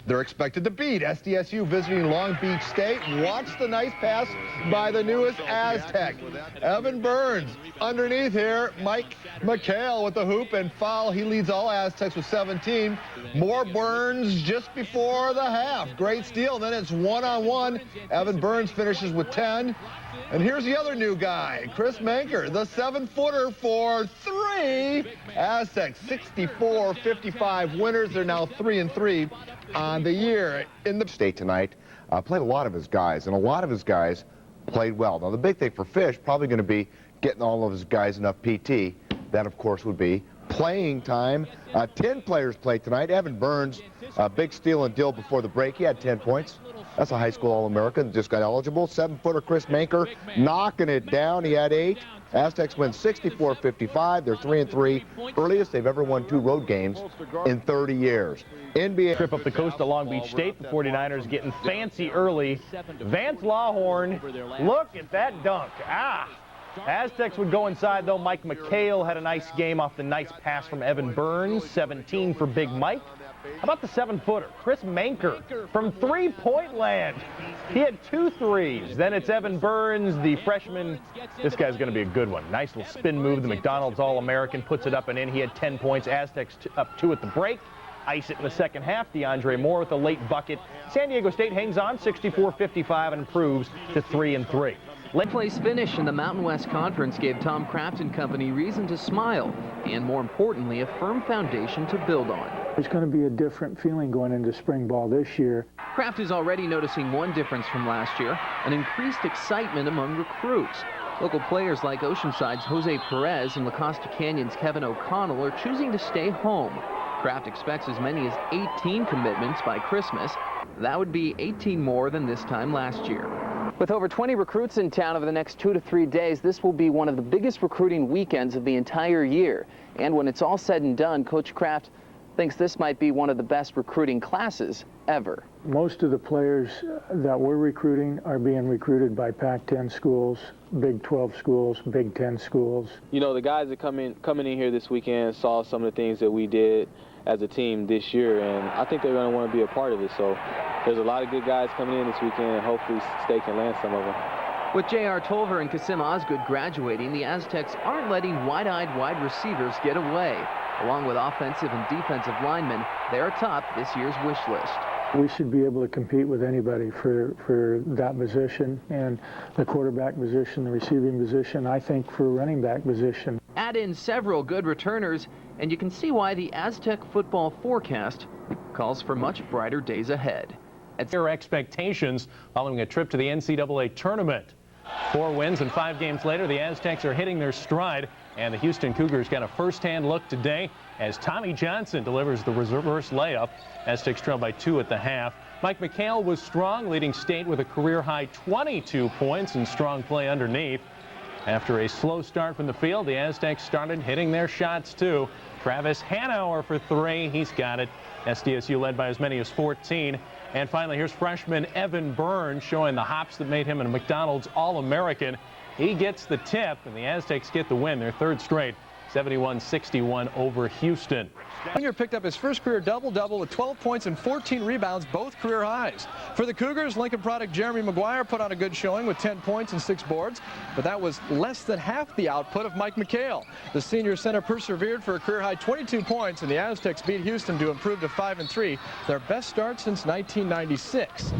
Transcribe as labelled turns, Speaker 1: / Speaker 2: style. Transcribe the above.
Speaker 1: They're expected to beat SDSU visiting Long Beach State. Watch the nice pass by the newest Aztec. Evan Burns underneath here. Mike McHale with the hoop and foul. He leads all Aztecs with 17. More Burns just before the half. Great steal. Then it's one-on-one. Evan Burns finishes with 10. And here's the other new guy, Chris Manker, the 7-footer for three. Aztecs 64-55 winners. They're now 3-3 on the year. In the
Speaker 2: state tonight, played a lot of his guys, and a lot of his guys played well. Now, the big thing for Fish probably going to be getting all of his guys enough PT. That, of course, would be playing time. 10 players played tonight. Evan Burns, big steal and deal before the break. He had 10 points. That's a high school All-American, just got eligible. 7-footer Chris Manker knocking it down. He had 8. Aztecs win 64-55. They're 3-3, earliest they've ever won 2 road games in 30 years. NBA
Speaker 3: trip up the coast to Long Beach State. The 49ers getting fancy early. Vance Lawhorn, look at that dunk. Aztecs would go inside, though. Mike McHale had a nice game off the nice pass from Evan Burns. 17 for Big Mike. How about the 7-footer, Chris Manker from three-point land? He had 2 threes. Then it's Evan Burns, the freshman. This guy's going to be a good one. Nice little spin move. The McDonald's All-American puts it up and in. He had 10 points. Aztecs up 2 at the break. Ice it in the second half. DeAndre Moore with a late bucket. San Diego State hangs on 64-55 and improves to 3-3.
Speaker 4: Late place finish in the Mountain West Conference gave Tom Kraft and company reason to smile, and more importantly, a firm foundation to build on.
Speaker 5: There's going to be a different feeling going into spring ball this year.
Speaker 4: Kraft is already noticing one difference from last year, an increased excitement among recruits. Local players like Oceanside's Jose Perez and La Costa Canyon's Kevin O'Connell are choosing to stay home. Kraft expects as many as 18 commitments by Christmas. That would be 18 more than this time last year. With over 20 recruits in town over the next 2 to 3 days, this will be one of the biggest recruiting weekends of the entire year. And when it's all said and done, Coach Kraft thinks this might be one of the best recruiting classes ever.
Speaker 5: Most of the players that we're recruiting are being recruited by Pac-10 schools, Big 12 schools, Big 10 schools.
Speaker 6: You know, the guys that coming in here this weekend saw some of the things that we did as a team this year, and I think they're going to want to be a part of it. So there's a lot of good guys coming in this weekend, and hopefully State can land some of them.
Speaker 4: With J.R. Tolver and Kasim Osgood graduating, the Aztecs aren't letting wide-eyed wide receivers get away. Along with offensive and defensive linemen, they're atop this year's wish list.
Speaker 5: We should be able to compete with anybody for that position, and the quarterback position, the receiving position, I think for running back position.
Speaker 4: Add in several good returners, and you can see why the Aztec football forecast calls for much brighter days ahead.
Speaker 3: Their expectations following a trip to the NCAA tournament. 4 wins and 5 games later, the Aztecs are hitting their stride, and the Houston Cougars got a first-hand look today as Tommy Johnson delivers the reverse layup. Aztecs trail by 2 at the half. Mike McHale was strong, leading State with a career-high 22 points and strong play underneath. After a slow start from the field, the Aztecs started hitting their shots too. Travis Hanauer for 3. He's got it. SDSU led by as many as 14. And finally, here's freshman Evan Burns showing the hops that made him a McDonald's All-American. He gets the tip, and the Aztecs get the win, their 3rd straight, 71-61 over Houston.
Speaker 7: Junior picked up his first career double-double with 12 points and 14 rebounds, both career highs. For the Cougars, Lincoln product Jeremy Maguire put on a good showing with 10 points and 6 boards, but that was less than half the output of Mike McHale. The senior center persevered for a career-high 22 points, and the Aztecs beat Houston to improve to 5-3, their best start since 1996.